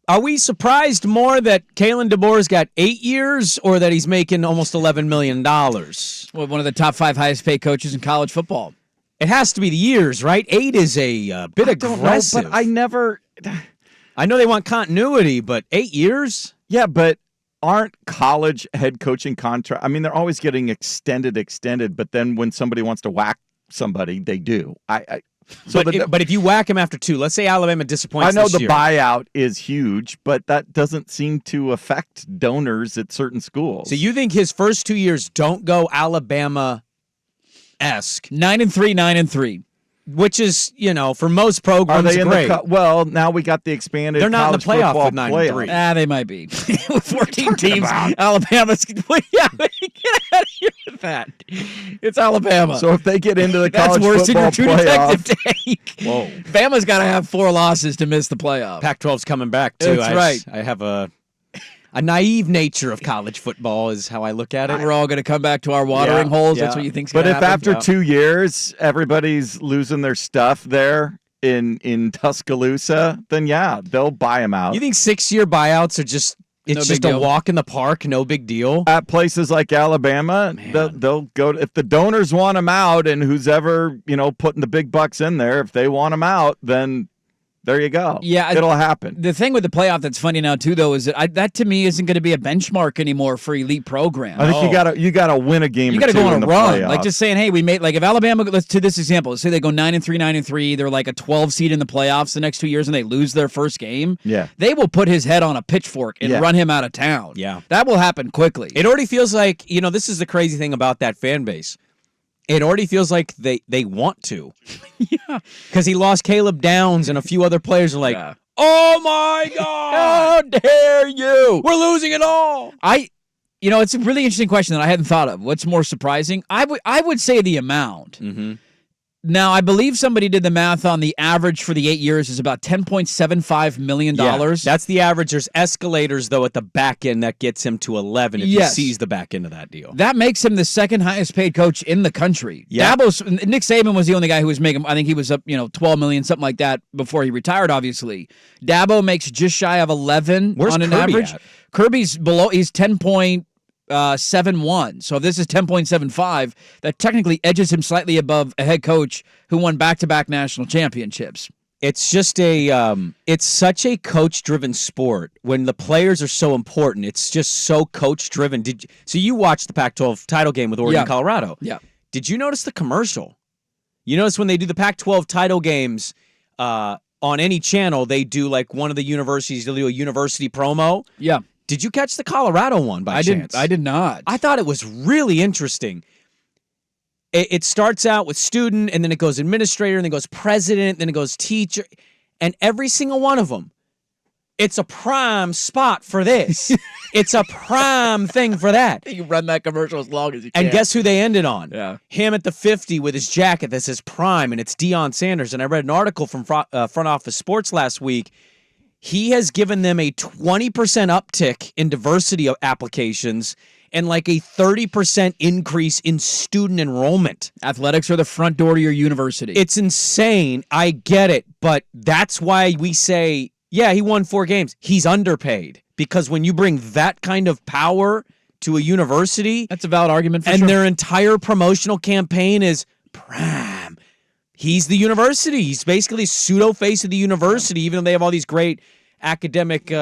Are we surprised more that Kalen DeBoer's got 8 years or that he's making almost $11 million? Well, one of the top 5 highest paid coaches in college football. It has to be the years, right? 8 is a bit aggressive. Know, but I know they want continuity, but 8 years? Yeah, but aren't college head coaching contracts? I mean, they're always getting extended, but then when somebody wants to whack somebody, they do. But if you whack him after 2, let's say Alabama disappoints I know this the year. buyout is huge, but that doesn't seem to affect donors at certain schools. So you think his first 2 years don't go Alabama-esque? 9-3, 9-3. Which is, for most programs, are they in great. well, now we got the expanded. They're not in the playoff with 9-3. They might be. With 14 teams, Alabama's. Well, yeah, get out of here with that. It's Alabama. So if they get into the college that's worse than your football True playoff, Detective take. Whoa. Bama's got to have 4 losses to miss the playoff. Pac-12's coming back, too. That's right. I have a naive nature of college football is how I look at it. We're all going to come back to our watering holes. That's what you think's going to happen. But if happen? after 2 years everybody's losing their stuff there in Tuscaloosa, then they'll buy them out. You think 6-year buyouts are just a walk in the park, no big deal? At places like Alabama, they'll go if the donors want them out, and who's ever putting the big bucks in there, if they want them out, then there you go. Yeah, it'll happen. The thing with the playoff that's funny now too, though, is that to me isn't going to be a benchmark anymore for elite programs. I think you gotta win a game. You got to go on a run, playoffs. like just saying, hey, we made if Alabama. Let's to this example. Let's say they go 9-3, 9-3. They're like a 12 seed in the playoffs the next 2 years, and they lose their first game. Yeah, they will put his head on a pitchfork and run him out of town. Yeah, that will happen quickly. It already feels like this is the crazy thing about that fan base. It already feels like they want to. Yeah. Because he lost Caleb Downs and a few other players are like, oh my God! How dare you! We're losing it all! It's a really interesting question that I hadn't thought of. What's more surprising? I would say the amount. Mm-hmm. Now, I believe somebody did the math on the average for the 8 years is about $10.75 million. Yeah, that's the average. There's escalators, though, at the back end that gets him to 11 if he sees the back end of that deal. That makes him the second highest paid coach in the country. Yeah. Nick Saban was the only guy who was making, I think he was up, $12 million, something like that before he retired, obviously. Dabo makes just shy of 11 on an average. At? Kirby's below, he's 10.71. So if this is 10.75, that technically edges him slightly above a head coach who won back-to-back national championships. It's just it's such a coach-driven sport. When the players are so important, it's just so coach-driven. So you watched the Pac-12 title game with Oregon, Colorado. Yeah. Did you notice the commercial? You notice when they do the Pac-12 title games on any channel, they do like one of the universities, they'll do a university promo. Yeah. Did you catch the Colorado one by chance? I did not. I thought it was really interesting. It starts out with student, and then it goes administrator, and then it goes president, then it goes teacher, and every single one of them, it's a prime spot for this. It's a prime thing for that. You run that commercial as long as you can. And guess who they ended on? Yeah. Him at the 50 with his jacket that says prime, and it's Deion Sanders. And I read an article from Front Office Sports last week. He has given them a 20% uptick in diversity of applications and like a 30% increase in student enrollment. Athletics are the front door to your university. It's insane. I get it. But that's why we say, yeah, he won 4 games. He's underpaid. Because when you bring that kind of power to a university. That's a valid argument for sure. And their entire promotional campaign is prime. He's the university. He's basically pseudo-face of the university, even though they have all these great academic,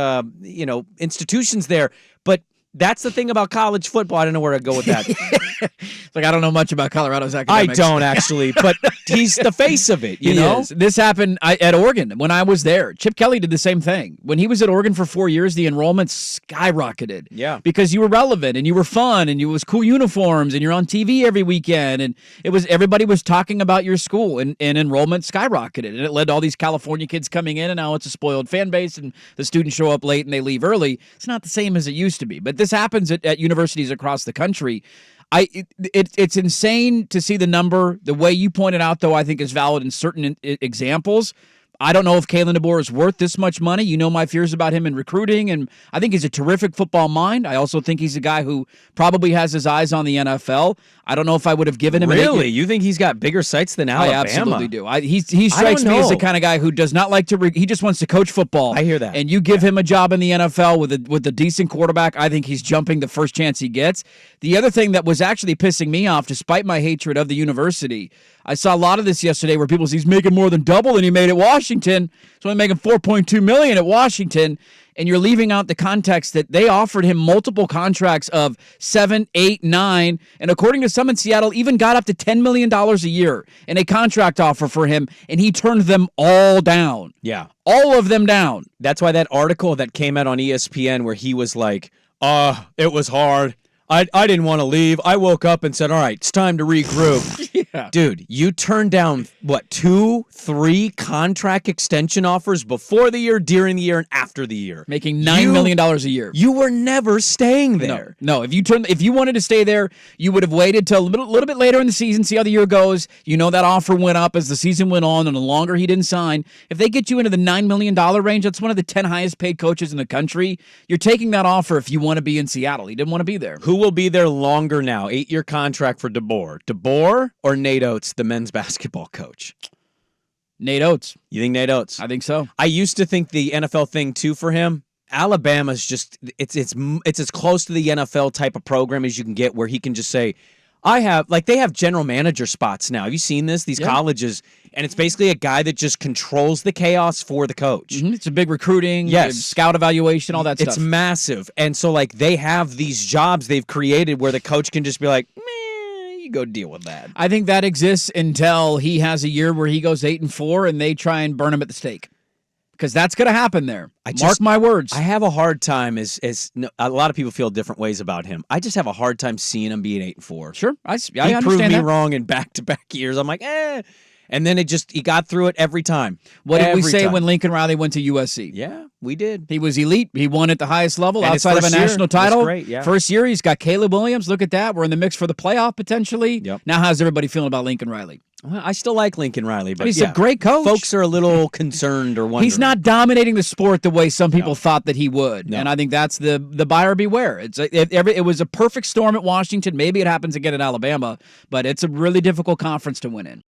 institutions there. But that's the thing about college football. I don't know where to go with that. It's like I don't know much about Colorado's academics. I don't actually, but he's the face of it. You know, this happened at Oregon when I was there. Chip Kelly did the same thing when he was at Oregon for 4 years. The enrollment skyrocketed. Yeah, because you were relevant and you were fun and you was cool uniforms and you're on TV every weekend and everybody was talking about your school and enrollment skyrocketed and it led to all these California kids coming in and now it's a spoiled fan base and the students show up late and they leave early. It's not the same as it used to be, but this happens at universities across the country. It's insane to see the number. The way you pointed out, though, I think is valid in certain examples. I don't know if Kalen DeBoer is worth this much money. You know my fears about him in recruiting, and I think he's a terrific football mind. I also think he's a guy who probably has his eyes on the NFL. I don't know if I would have given him Really? You think he's got bigger sights than Alabama? I absolutely do. He strikes me as the kind of guy who does not like to he just wants to coach football. I hear that. And you give him a job in the NFL with a decent quarterback, I think he's jumping the first chance he gets. The other thing that was actually pissing me off, despite my hatred of the university, I saw a lot of this yesterday where people say he's making more than double than he made at Washington. So he's making $4.2 million at Washington, and you're leaving out the context that they offered him multiple contracts of 7, 8, 9, and according to some in Seattle, even got up to $10 million a year in a contract offer for him, and he turned them all down. Yeah. All of them down. That's why that article that came out on ESPN where he was like, it was hard. I didn't want to leave. I woke up and said, all right, it's time to regroup. Yeah. Dude, you turned down, 2, 3 contract extension offers before the year, during the year, and after the year. Making $9 million a year. You were never staying there. No. If you wanted to stay there, you would have waited till a little bit later in the season, see how the year goes. You know that offer went up as the season went on, and the longer he didn't sign. If they get you into the $9 million range, that's one of the 10 highest paid coaches in the country. You're taking that offer if you want to be in Seattle. He didn't want to be there. Who will be there longer now? 8-year contract for DeBoer. DeBoer or Nate Oates, the men's basketball coach? Nate Oates. You think Nate Oates? I think so. I used to think the NFL thing too for him. Alabama's just it's as close to the NFL type of program as you can get, where he can just say, they have general manager spots now. Have you seen this? These colleges, and it's basically a guy that just controls the chaos for the coach. Mm-hmm. It's a big recruiting, yes, scout evaluation, all that stuff. It's massive. And so they have these jobs they've created where the coach can just be like, you go deal with that. I think that exists until he has a year where he goes 8-4 and they try and burn him at the stake. Because that's going to happen there. Mark my words. I have a hard time, as a lot of people feel different ways about him. I just have a hard time seeing him being 8-4. Sure. I understand that. He proved me wrong in back-to-back years. I'm like, And then he got through it every time. What did we say when Lincoln Riley went to USC? Yeah, we did. He was elite. He won at the highest level and outside of a national title. Great, yeah. First year, he's got Caleb Williams. Look at that. We're in the mix for the playoff potentially. Yep. Now, how's everybody feeling about Lincoln Riley? Well, I still like Lincoln Riley, but he's a great coach. Folks are a little concerned or wondering. He's not dominating the sport the way some people thought that he would, and I think that's the buyer beware. It was a perfect storm at Washington. Maybe it happens again at Alabama, but it's a really difficult conference to win in.